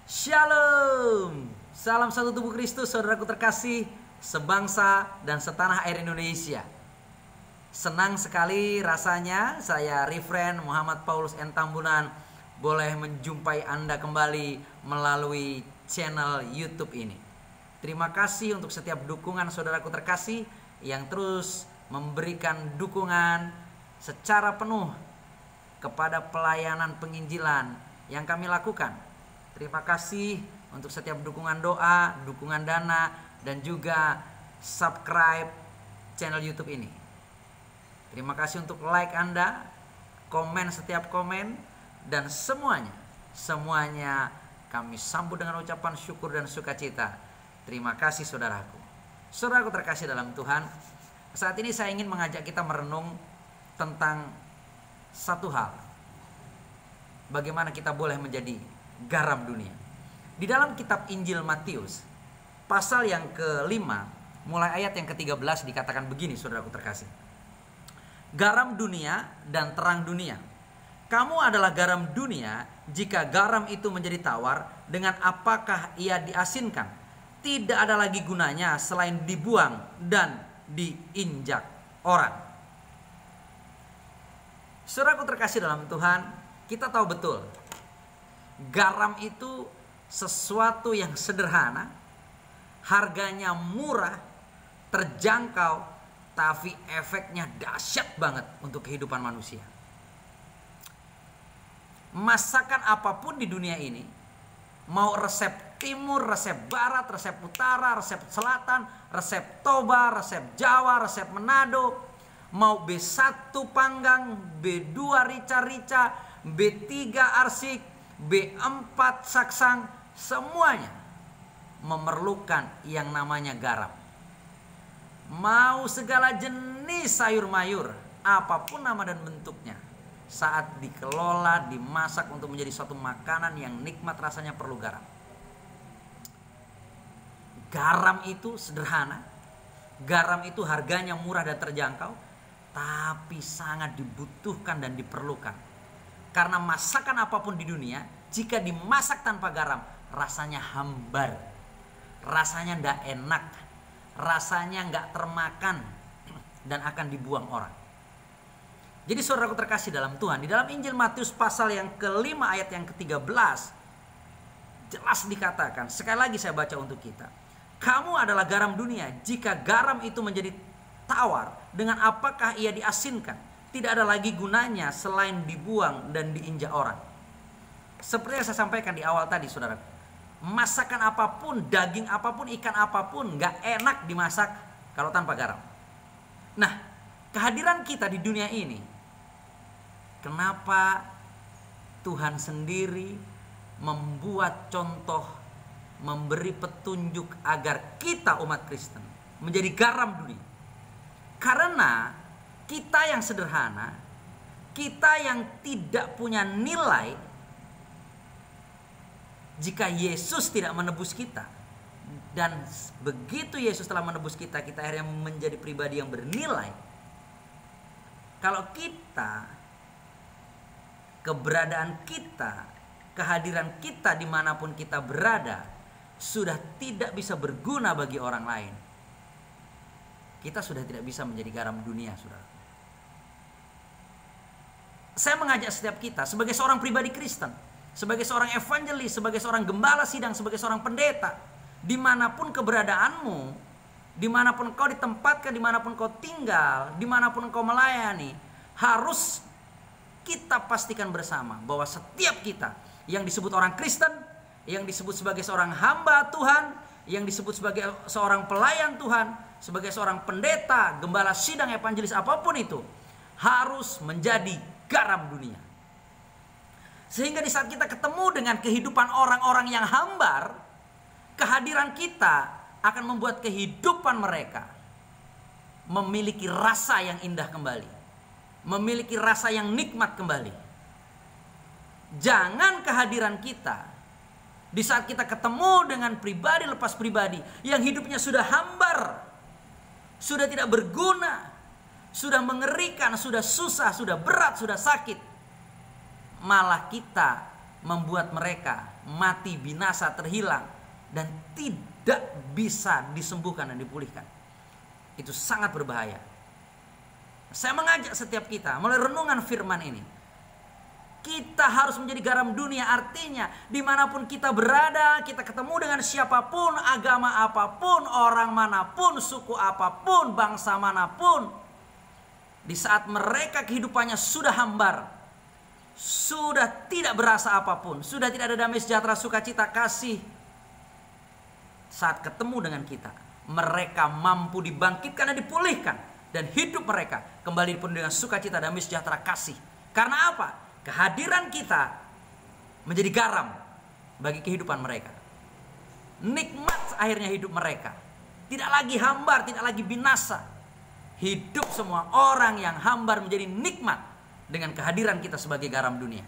Shalom. Salam satu tubuh Kristus, saudaraku terkasih, sebangsa dan setanah air Indonesia. Senang sekali rasanya saya Refren Muhammad Paulus N. Tambunan boleh menjumpai Anda kembali melalui channel YouTube ini. Terima kasih untuk setiap dukungan saudaraku terkasih yang terus memberikan dukungan secara penuh kepada pelayanan penginjilan yang kami lakukan. Terima kasih untuk setiap dukungan doa, dukungan dana, dan juga subscribe channel YouTube ini. Terima kasih untuk like Anda, komen setiap komen, dan semuanya kami sambut dengan ucapan syukur dan sukacita. Terima kasih saudaraku. Saudaraku terkasih dalam Tuhan, saat ini saya ingin mengajak kita merenung tentang satu hal. Bagaimana kita boleh menjadi garam dunia. Di dalam kitab Injil Matius pasal yang ke-5 mulai ayat yang ke-13 dikatakan begini, saudaraku terkasih. Garam dunia dan terang dunia. Kamu adalah garam dunia. Jika garam itu menjadi tawar, dengan apakah ia diasinkan? Tidak ada lagi gunanya selain dibuang dan diinjak orang. Saudaraku terkasih dalam Tuhan, kita tahu betul garam itu sesuatu yang sederhana, harganya murah, terjangkau, tapi efeknya dahsyat banget untuk kehidupan manusia. Masakan apapun di dunia ini, mau resep timur, resep barat, resep utara, resep selatan, resep Toba, resep Jawa, resep Manado, mau B1 panggang, B2 rica-rica, B3 arsik, B4 saksang, semuanya memerlukan yang namanya garam. Mau segala jenis sayur mayur, apapun nama dan bentuknya, saat dikelola, dimasak untuk menjadi suatu makanan yang nikmat rasanya perlu garam. Garam itu sederhana, garam itu harganya murah dan terjangkau, tapi sangat dibutuhkan dan diperlukan. Karena masakan apapun di dunia, jika dimasak tanpa garam, rasanya hambar, rasanya tidak enak, rasanya nggak termakan, dan akan dibuang orang. Jadi saudaraku terkasih dalam Tuhan, di dalam Injil Matius pasal yang ke-5 ayat yang ke-13, jelas dikatakan, sekali lagi saya baca untuk kita. Kamu adalah garam dunia. Jika garam itu menjadi tawar, dengan apakah ia diasinkan? Tidak ada lagi gunanya selain dibuang dan diinjak orang. Seperti yang saya sampaikan di awal tadi, saudara. Masakan apapun, daging apapun, ikan apapun, gak enak dimasak kalau tanpa garam. Nah, kehadiran kita di dunia ini, kenapa Tuhan sendiri membuat contoh, memberi petunjuk agar kita umat Kristen menjadi garam dunia? Karena kita yang sederhana, kita yang tidak punya nilai, jika Yesus tidak menebus kita, dan begitu Yesus telah menebus kita, kita akhirnya menjadi pribadi yang bernilai. Kalau kita, keberadaan kita, kehadiran kita dimanapun kita berada, sudah tidak bisa berguna bagi orang lain, kita sudah tidak bisa menjadi garam dunia, saudara. Saya mengajak setiap kita sebagai seorang pribadi Kristen, sebagai seorang evangelis, sebagai seorang gembala sidang, sebagai seorang pendeta, dimanapun keberadaanmu, dimanapun kau ditempatkan, dimanapun kau tinggal, dimanapun kau melayani, harus kita pastikan bersama bahwa setiap kita yang disebut orang Kristen, yang disebut sebagai seorang hamba Tuhan, yang disebut sebagai seorang pelayan Tuhan, sebagai seorang pendeta, gembala sidang, evangelis, apapun itu, harus menjadi garam dunia. Sehingga di saat kita ketemu dengan kehidupan orang-orang yang hambar, kehadiran kita akan membuat kehidupan mereka memiliki rasa yang indah kembali, memiliki rasa yang nikmat kembali. Jangan kehadiran kita di saat kita ketemu dengan pribadi lepas pribadi yang hidupnya sudah hambar, sudah tidak berguna, sudah mengerikan, sudah susah, sudah berat, sudah sakit, malah kita membuat mereka mati, binasa, terhilang, dan tidak bisa disembuhkan dan dipulihkan. Itu sangat berbahaya. Saya mengajak setiap kita mulai renungan firman ini. Kita harus menjadi garam dunia, artinya dimanapun kita berada, kita ketemu dengan siapapun, agama apapun, orang manapun, suku apapun, bangsa manapun. Di saat mereka kehidupannya sudah hambar, sudah tidak berasa apapun, sudah tidak ada damai sejahtera, sukacita, kasih. Saat ketemu dengan kita, mereka mampu dibangkitkan dan dipulihkan. Dan hidup mereka kembali dipenuhi dengan sukacita, damai sejahtera, kasih. Karena apa? Kehadiran kita menjadi garam bagi kehidupan mereka. Nikmat akhirnya hidup mereka. Tidak lagi hambar, tidak lagi binasa. Hidup semua orang yang hambar menjadi nikmat dengan kehadiran kita sebagai garam dunia.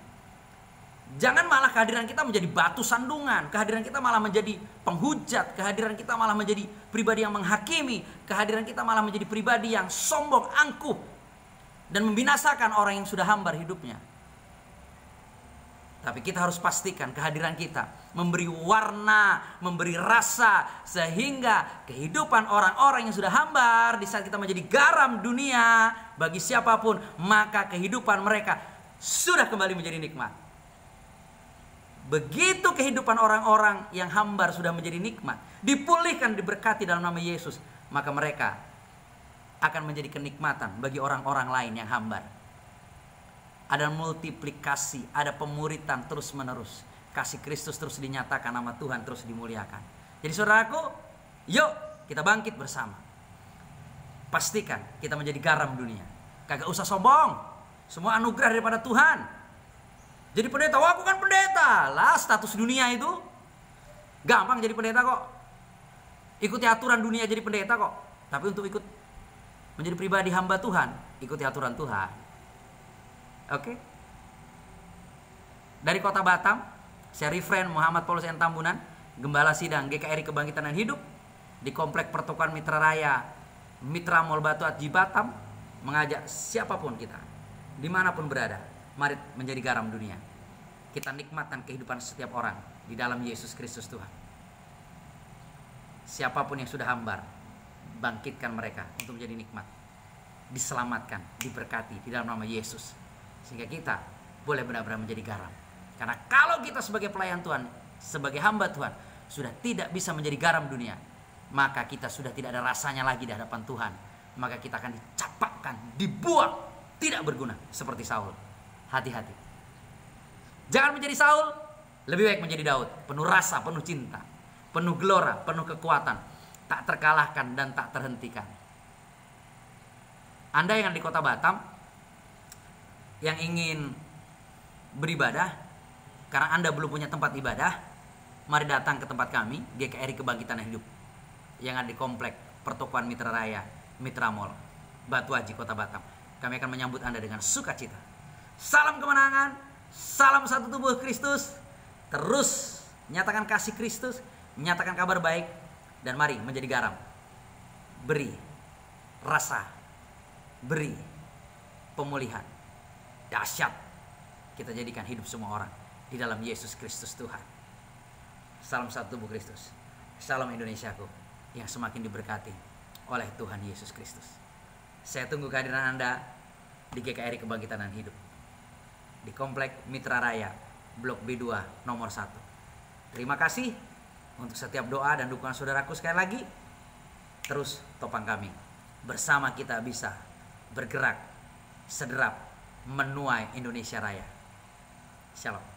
Jangan malah kehadiran kita menjadi batu sandungan. Kehadiran kita malah menjadi penghujat. Kehadiran kita malah menjadi pribadi yang menghakimi. Kehadiran kita malah menjadi pribadi yang sombong, angkuh, dan membinasakan orang yang sudah hambar hidupnya. Tapi kita harus pastikan kehadiran kita memberi warna, memberi rasa, sehingga kehidupan orang-orang yang sudah hambar di saat kita menjadi garam dunia bagi siapapun, maka kehidupan mereka sudah kembali menjadi nikmat. Begitu kehidupan orang-orang yang hambar sudah menjadi nikmat, dipulihkan, diberkati dalam nama Yesus, maka mereka akan menjadi kenikmatan bagi orang-orang lain yang hambar. Ada multiplikasi, ada pemuritan terus menerus. Kasih Kristus terus dinyatakan, nama Tuhan terus dimuliakan. Jadi saudaraku, yuk kita bangkit bersama. Pastikan kita menjadi garam dunia. Kagak usah sombong. Semua anugerah daripada Tuhan. Jadi pendeta, wah aku kan pendeta. Lah status dunia itu gampang jadi pendeta kok. Ikuti aturan dunia jadi pendeta kok. Tapi untuk ikut menjadi pribadi hamba Tuhan, ikuti aturan Tuhan. Oke. Dari Kota Batam, saya Refren Muhammad Paulus Tambunan, Gembala Sidang GKRI Kebangkitan dan Hidup di Komplek Pertukaran Mitra Raya Mitra Mall Batu Aji Batam, mengajak siapapun kita, dimanapun berada, mari menjadi garam dunia. Kita nikmatkan kehidupan setiap orang di dalam Yesus Kristus Tuhan. Siapapun yang sudah hambar, bangkitkan mereka untuk menjadi nikmat, diselamatkan, diberkati di dalam nama Yesus. Sehingga kita boleh benar-benar menjadi garam. Karena kalau kita sebagai pelayan Tuhan, sebagai hamba Tuhan, sudah tidak bisa menjadi garam dunia, maka kita sudah tidak ada rasanya lagi di hadapan Tuhan. Maka kita akan dicapakkan, dibuang, tidak berguna seperti Saul. Hati-hati. Jangan menjadi Saul, lebih baik menjadi Daud. Penuh rasa, penuh cinta, penuh gelora, penuh kekuatan, tak terkalahkan dan tak terhentikan. Anda yang di Kota Batam, yang ingin beribadah, karena Anda belum punya tempat ibadah, mari datang ke tempat kami, GKRI Kebangkitan Hidup, yang ada di Komplek Pertukaran Mitra Raya Mitra Mall Batu Aji, Kota Batam. Kami akan menyambut Anda dengan sukacita. Salam kemenangan, salam satu tubuh Kristus. Terus nyatakan kasih Kristus, nyatakan kabar baik, dan mari menjadi garam. Beri rasa, beri pemulihan. Dahsyat kita jadikan hidup semua orang di dalam Yesus Kristus Tuhan. Salam satu tubuh Kristus. Salam Indonesiaku yang semakin diberkati oleh Tuhan Yesus Kristus. Saya tunggu kehadiran Anda di GKRI Kebangkitan dan Hidup di Komplek Mitra Raya Blok B2 nomor 1. Terima kasih untuk setiap doa dan dukungan saudaraku. Sekali lagi, terus topang kami. Bersama kita bisa bergerak, sederap, menuai Indonesia Raya. Shalom.